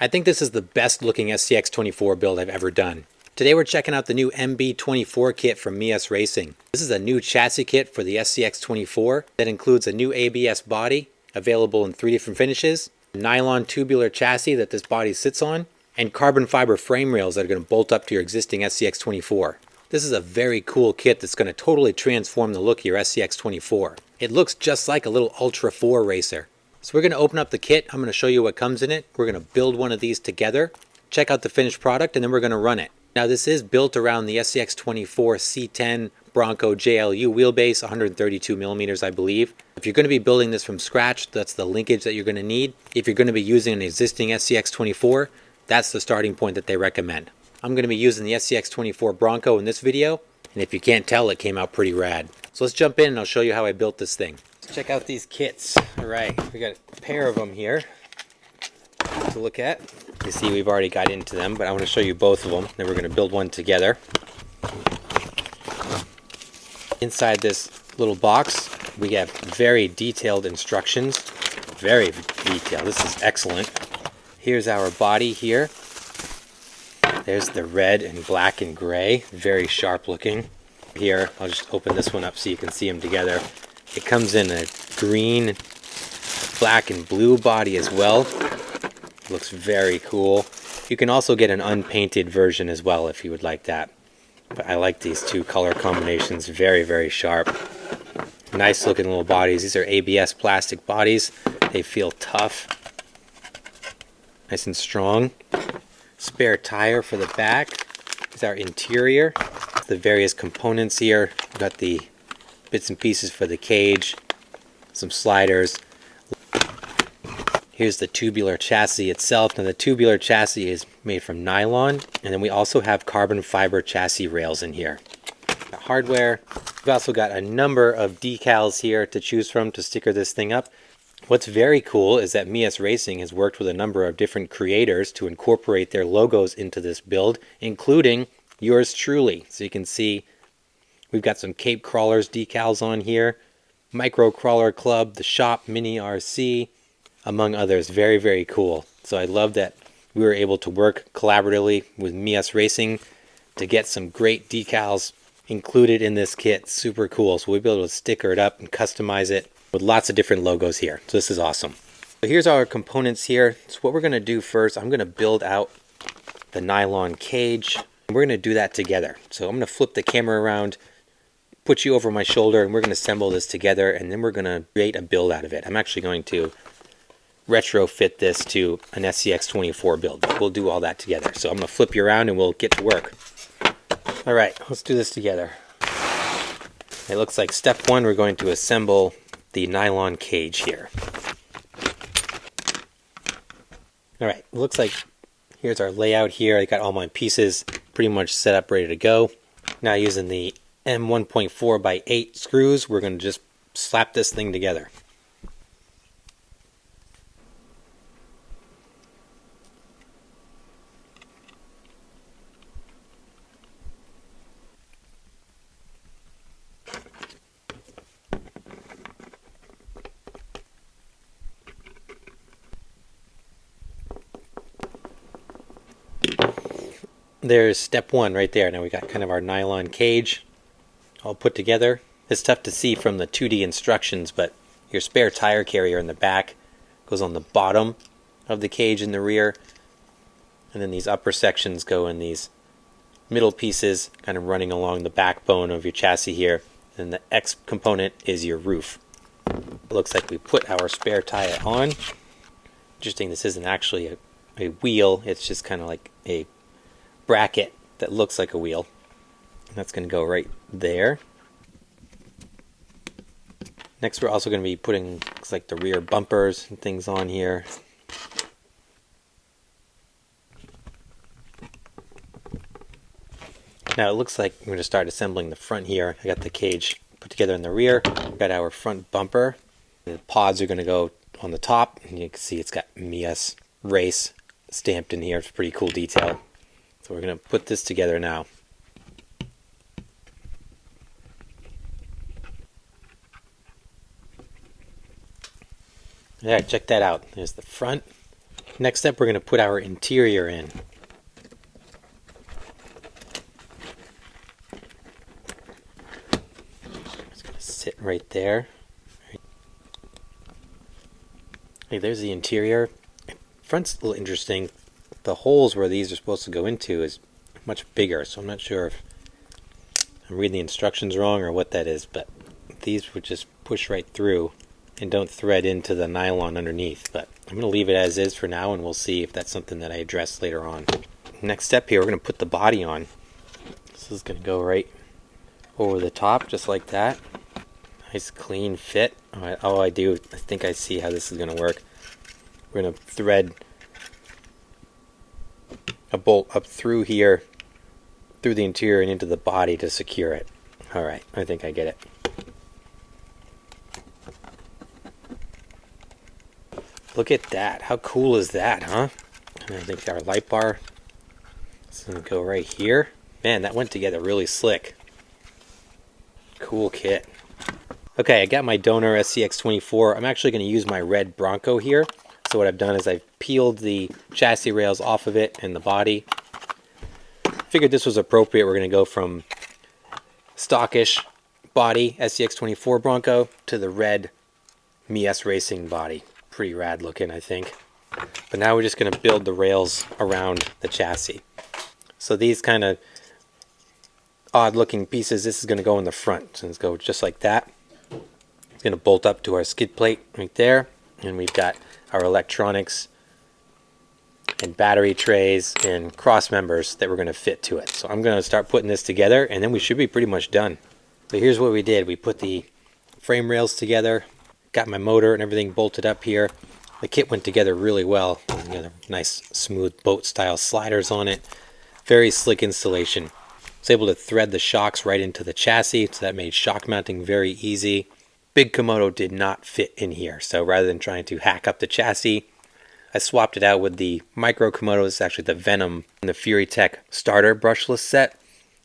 I think this is the best looking SCX24 build I've ever done. Today we're checking out the new MB24 kit from Meus Racing. This is a new chassis kit for the SCX24 that includes a new ABS body, available in 3 different finishes, nylon tubular chassis that this body sits on, and carbon fiber frame rails that are going to bolt up to your existing SCX24. This is a very cool kit that's going to totally transform the look of your SCX24. It looks just like a little Ultra 4 racer. So we're going to open up the kit. I'm going to show you what comes in it. We're going to build one of these together, check out the finished product, and then we're going to run it. Now this is built around the SCX24 C10 Bronco JLU wheelbase, 132 millimeters I believe. If you're going to be building this from scratch, that's the linkage that you're going to need. If you're going to be using an existing SCX24, that's the starting point that they recommend. I'm going to be using the SCX24 Bronco in this video, and if you can't tell, it came out pretty rad. So let's jump in and I'll show you how I built this thing. Let's check out these kits. Alright, we got a pair of them here to look at. You see we've already got into them, but I want to show you both of them. Then we're going to build one together. Inside this little box, we have very detailed instructions. Very detailed. This is excellent. Here's our body here. There's the red and black and gray. Very sharp looking. Here, I'll just open this one up so you can see them together. It comes in a green, black, and blue body as well. Looks very cool. You can also get an unpainted version as well if you would like that. But I like these two color combinations. Very, very sharp. Nice looking little bodies. These are ABS plastic bodies. They feel tough. Nice and strong. Spare tire for the back. Is our interior. The various components here. We've got the bits and pieces for the cage. Some sliders. Here's the tubular chassis itself. Now the tubular chassis is made from nylon, and then we also have carbon fiber chassis rails in here. The hardware. We've also got a number of decals here to choose from to sticker this thing up. What's very cool is that Meus Racing has worked with a number of different creators to incorporate their logos into this build, including yours truly. So you can see we've got some Cape Crawlers decals on here, Micro Crawler Club, the Shop Mini RC, among others. Very, very cool. So I love that we were able to work collaboratively with Meus Racing to get some great decals included in this kit. Super cool. So we'll be able to sticker it up and customize it with lots of different logos here. So this is awesome. So here's our components here. So what we're going to do first, I'm going to build out the nylon cage. We're going to do that together. So I'm going to flip the camera around, put you over my shoulder, and we're going to assemble this together, and then we're going to create a build out of it. I'm actually going to retrofit this to an SCX24 build. We'll do all that together. So I'm going to flip you around and we'll get to work. Alright, let's do this together. It looks like step one, we're going to assemble the nylon cage here. Alright, looks like here's our layout here. I got all my pieces pretty much set up, ready to go. Now using the M1.4x8 screws, we're going to just slap this thing together. There's step one right there. Now we got kind of our nylon cage all put together. It's tough to see from the 2D instructions, but your spare tire carrier in the back goes on the bottom of the cage in the rear, and then these upper sections go in these middle pieces kind of running along the backbone of your chassis here, and the X component is your roof. It looks like we put our spare tire on. Interesting, this isn't actually a wheel, it's just kind of like a bracket that looks like a wheel. And that's going to go right there. Next we're also going to be putting, looks like, the rear bumpers and things on here. Now it looks like we're going to start assembling the front here. I got the cage put together in the rear. Got our front bumper. The pods are going to go on the top, and you can see it's got Meus Race stamped in here. It's a pretty cool detail. So we're going to put this together now. Alright, check that out. There's the front. Next up, we're going to put our interior in. It's going to sit right there. Hey, there's the interior. Front's a little interesting. The holes where these are supposed to go into is much bigger, so I'm not sure if I'm reading the instructions wrong or what that is, but these would just push right through and don't thread into the nylon underneath. But I'm going to leave it as is for now, and we'll see if that's something that I address later on. Next step here, we're going to put the body on. This is going to go right over the top, just like that. Nice clean fit. I think I see how this is going to work. We're going to thread a bolt up through here, through the interior and into the body to secure it. Alright, I think I get it. Look at that. How cool is that, huh? And I think our light bar is going to go right here. Man, that went together really slick. Cool kit. Okay, I got my donor SCX24. I'm actually going to use my red Bronco here. So what I've done is I've peeled the chassis rails off of it and the body. Figured this was appropriate. We're going to go from stockish body SCX24 Bronco to the red Meus Racing body. Pretty rad looking, I think. But now we're just going to build the rails around the chassis. So these kind of odd looking pieces, this is going to go in the front. So let's go just like that. It's going to bolt up to our skid plate right there. And we've got our electronics and battery trays and cross members that we're going to fit to it. So I'm going to start putting this together, and then we should be pretty much done. So here's what we did. We put the frame rails together, got my motor and everything bolted up here. The kit went together really well. We got a nice smooth boat style sliders on it. Very slick installation. I was able to thread the shocks right into the chassis, so that made shock mounting very easy. Big Komodo did not fit in here, so rather than trying to hack up the chassis, I swapped it out with the Micro Komodo. It's actually the Venom and the Fury Tech starter brushless set.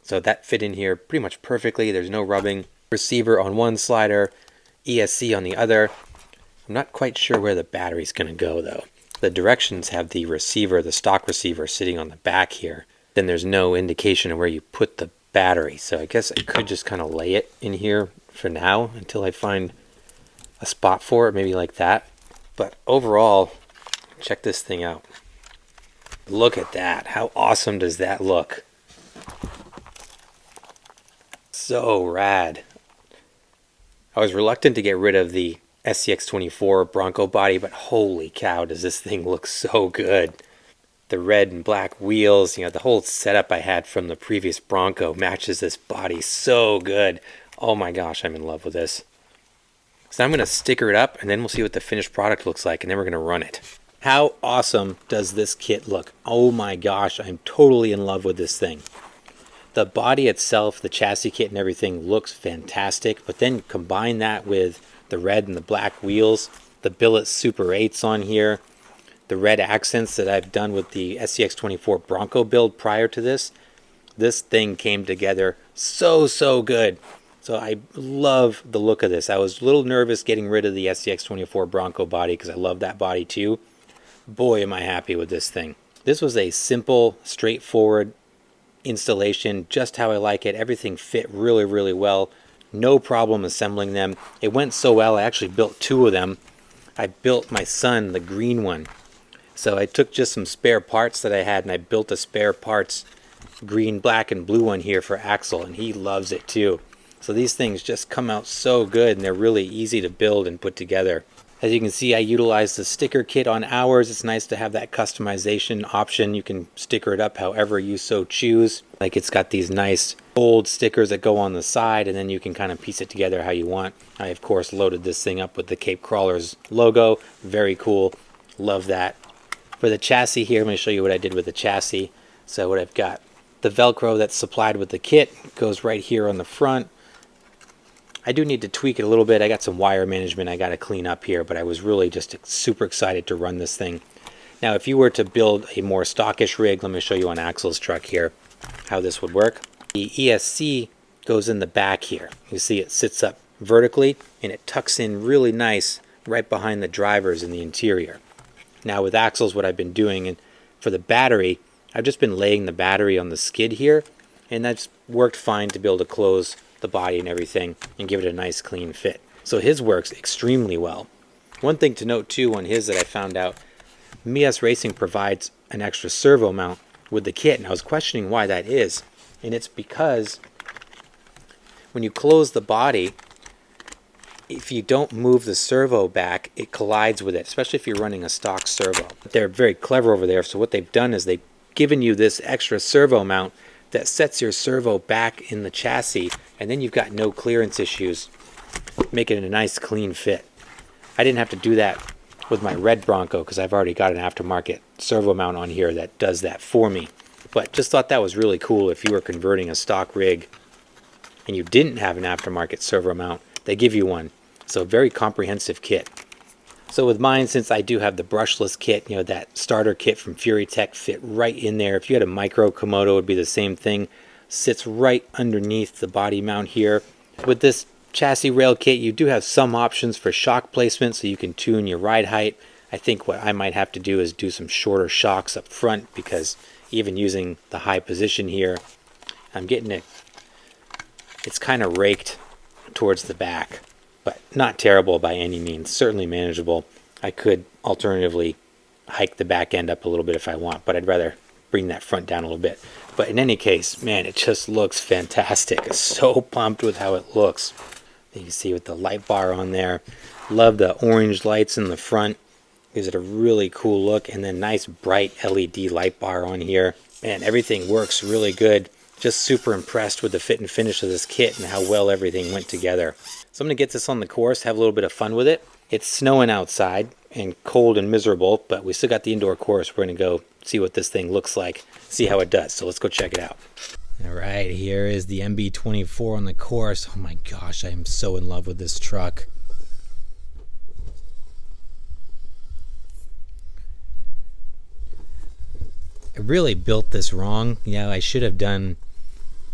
So that fit in here pretty much perfectly. There's no rubbing. Receiver on one slider, ESC on the other. I'm not quite sure where the battery's going to go though. The directions have the receiver, the stock receiver, sitting on the back here. Then there's no indication of where you put the battery. So I guess I could just kind of lay it in here for now until I find a spot for it, maybe like that. But overall, check this thing out. Look at that. How awesome does that look? So rad. I was reluctant to get rid of the SCX24 Bronco body, but holy cow, does this thing look so good. The red and black wheels, the whole setup I had from the previous Bronco matches this body so good. Oh my gosh, I'm in love with this. So I'm going to sticker it up, and then we'll see what the finished product looks like, and then we're going to run it. How awesome does this kit look? Oh my gosh, I'm totally in love with this thing. The body itself, the chassis kit and everything looks fantastic, but then combine that with the red and the black wheels, the billet Super 8s on here, the red accents that I've done with the SCX24 Bronco build prior to this. This thing came together so good. So I love the look of this. I was a little nervous getting rid of the SCX24 Bronco body because I love that body too. Boy, am I happy with this thing. This was a simple, straightforward installation, just how I like it. Everything fit really well. No problem assembling them. It went so well, I actually built two of them. I built my son the green one. So I took just some spare parts that I had and I built a spare parts green, black, and blue one here for Axel, and he loves it too. So these things just come out so good, and they're really easy to build and put together. As you can see, I utilized the sticker kit on ours. It's nice to have that customization option. You can sticker it up however you so choose. Like it's got these nice bold stickers that go on the side, and then you can kind of piece it together how you want. I, of course, loaded this thing up with the Cape Crawlers logo. Very cool. Love that. For the chassis here, I'm going to show you what I did with the chassis. So what I've got, the Velcro that's supplied with the kit goes right here on the front. I do need to tweak it a little bit. I got some wire management I got to clean up here, but I was really just super excited to run this thing. Now, if you were to build a more stockish rig, let me show you on Axel's truck here how this would work. The ESC goes in the back here. You see it sits up vertically, and it tucks in really nice right behind the drivers in the interior. Now with axles, what I've been doing, and for the battery, I've just been laying the battery on the skid here, and that's worked fine to be able to close the body and everything and give it a nice clean fit. So his works extremely well. One thing to note too on his that I found out, Meus Racing provides an extra servo mount with the kit, and I was questioning why that is, and it's because when you close the body, if you don't move the servo back, it collides with it, especially if you're running a stock servo. They're very clever over there, so what they've done is they've given you this extra servo mount that sets your servo back in the chassis, and then you've got no clearance issues, making it a nice clean fit. I didn't have to do that with my red Bronco because I've already got an aftermarket servo mount on here that does that for me. But just thought that was really cool if you were converting a stock rig and you didn't have an aftermarket servo mount, they give you one. So very comprehensive kit. So with mine, since I do have the brushless kit, you know, that starter kit from Fury Tech fit right in there. If you had a micro Komodo, it would be the same thing. Sits right underneath the body mount here. With this chassis rail kit, you do have some options for shock placement, so you can tune your ride height. I think what I might have to do is do some shorter shocks up front, because even using the high position here, I'm getting it, it's kind of raked towards the back, but not terrible by any means, certainly manageable. I could alternatively hike the back end up a little bit if I want, but I'd rather bring that front down a little bit. But in any case, man, it just looks fantastic. I'm so pumped with how it looks. You can see with the light bar on there. Love the orange lights in the front. Gives it a really cool look, and then nice bright LED light bar on here. Man, everything works really good. Just super impressed with the fit and finish of this kit and how well everything went together. So I'm going to get this on the course, have a little bit of fun with it. It's snowing outside and cold and miserable, but we still got the indoor course. We're going to go see what this thing looks like, see how it does. So let's go check it out. All right, here is the MB24 on the course. Oh my gosh, I am so in love with this truck. I really built this wrong. You know, I should have done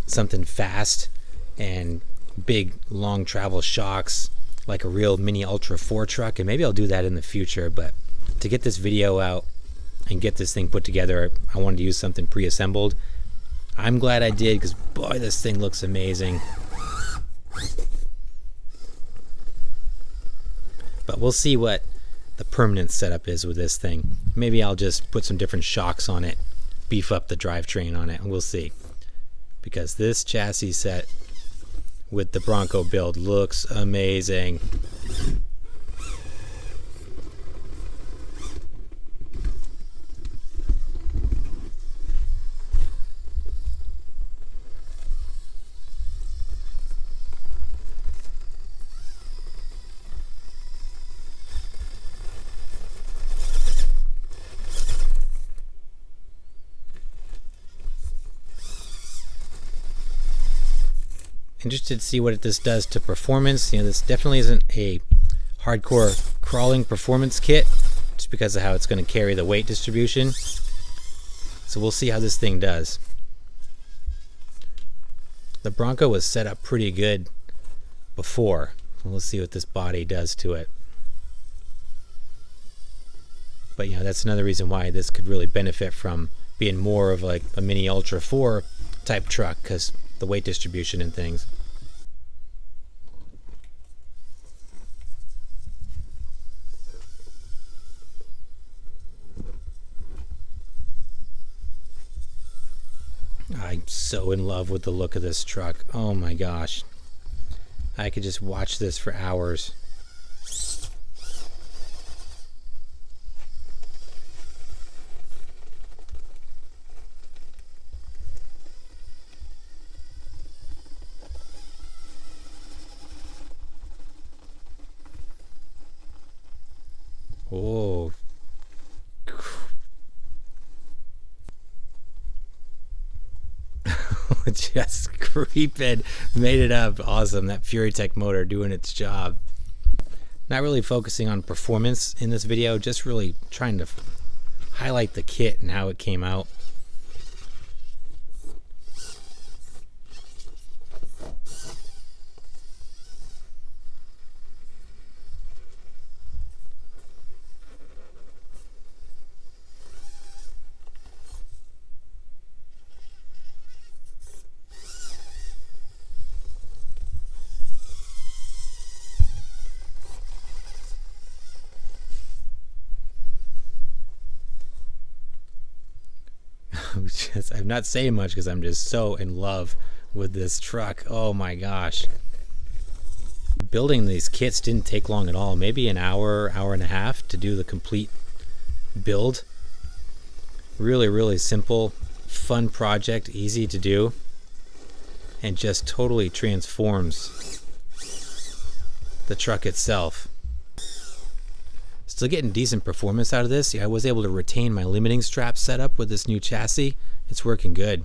something fast and big long travel shocks like a real mini Ultra 4 truck, and maybe I'll do that in the future. But to get this video out and get this thing put together, I wanted to use something pre-assembled. I'm glad I did, because boy, this thing looks amazing. But we'll see what the permanent setup is with this thing. Maybe I'll just put some different shocks on it, beef up the drivetrain on it, and we'll see. Because this chassis set with the Bronco build looks amazing. Interested to see what this does to performance. You know, this definitely isn't a hardcore crawling performance kit, just because of how it's going to carry the weight distribution. So we'll see how this thing does. The Bronco was set up pretty good before. We'll see what this body does to it. But you know, that's another reason why this could really benefit from being more of like a mini Ultra 4 type truck, because the weight distribution and things. I'm so in love with the look of this truck. Oh my gosh. I could just watch this for hours. Oh. Just creeping. Made it up. Awesome. That Fury Tech motor doing its job. Not really focusing on performance in this video, just really trying to highlight the kit and how it came out. I'm not saying much because I'm just so in love with this truck. Oh my gosh. Building these kits didn't take long at all. Maybe an hour, hour and a half to do the complete build. Really, really simple, fun project, easy to do, and just totally transforms the truck itself. Still getting decent performance out of this. Yeah, I was able to retain my limiting strap setup with this new chassis. It's working good.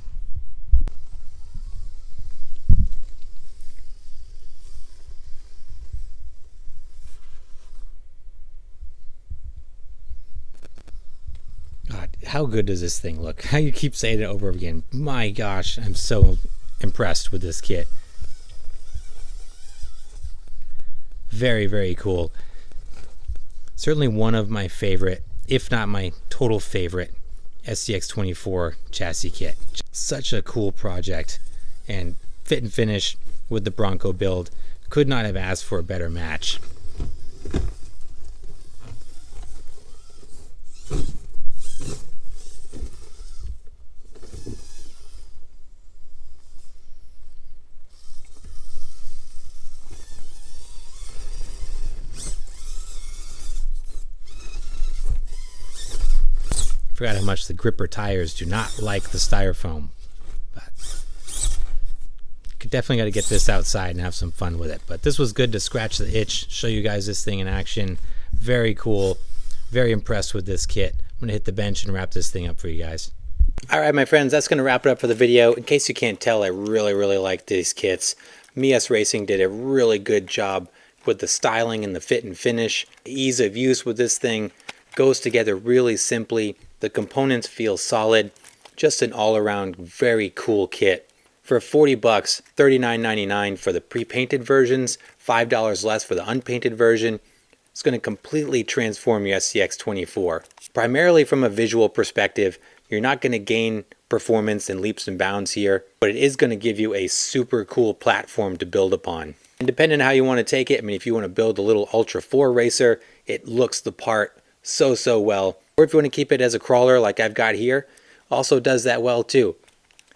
God, how good does this thing look? How you keep saying it over again. My gosh, I'm so impressed with this kit. Very, very cool. Certainly one of my favorite, if not my total favorite, SCX24 chassis kit. Such a cool project, and fit and finish with the Bronco build. Could not have asked for a better match. Forgot how much the gripper tires do not like the styrofoam, but definitely got to get this outside and have some fun with it. But this was good to scratch the itch, show you guys this thing in action. Very cool, very impressed with this kit. I'm gonna hit the bench and wrap this thing up for you guys. All right, my friends, that's gonna wrap it up for the video. In case you can't tell, I really like these kits. Meus Racing did a really good job with the styling and the fit and finish. Ease of use with this thing goes together really simply. The components feel solid. Just an all-around very cool kit. For 40 bucks, $39.99 for the pre-painted versions, $5 less for the unpainted version. It's going to completely transform your SCX24. Primarily from a visual perspective, you're not going to gain performance in leaps and bounds here, but it is going to give you a super cool platform to build upon. And depending on how you want to take it, I mean, if you want to build a little Ultra 4 racer, it looks the part so well. Or if you want to keep it as a crawler like I've got here, also does that well too.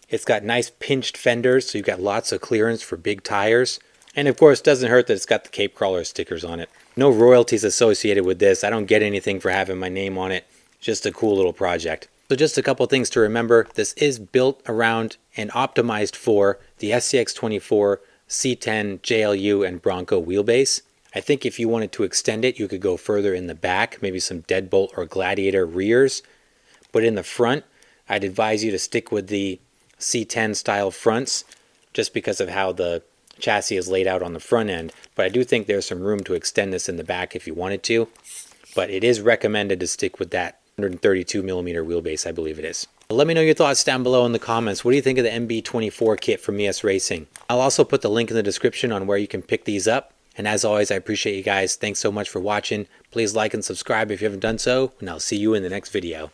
It's got nice pinched fenders, so you've got lots of clearance for big tires. And of course, doesn't hurt that it's got the Cape Crawler stickers on it. No royalties associated with this. I don't get anything for having my name on it. Just a cool little project. So just a couple things to remember. This is built around and optimized for the SCX24 C10 JLU and Bronco wheelbase. I think if you wanted to extend it, you could go further in the back, maybe some deadbolt or gladiator rears. But in the front, I'd advise you to stick with the C10 style fronts just because of how the chassis is laid out on the front end. But I do think there's some room to extend this in the back if you wanted to. But it is recommended to stick with that 132 millimeter wheelbase, I believe it is. Let me know your thoughts down below in the comments. What do you think of the MB24 kit from Meus Racing? I'll also put the link in the description on where you can pick these up. And as always, I appreciate you guys. Thanks so much for watching. Please like and subscribe if you haven't done so, and I'll see you in the next video.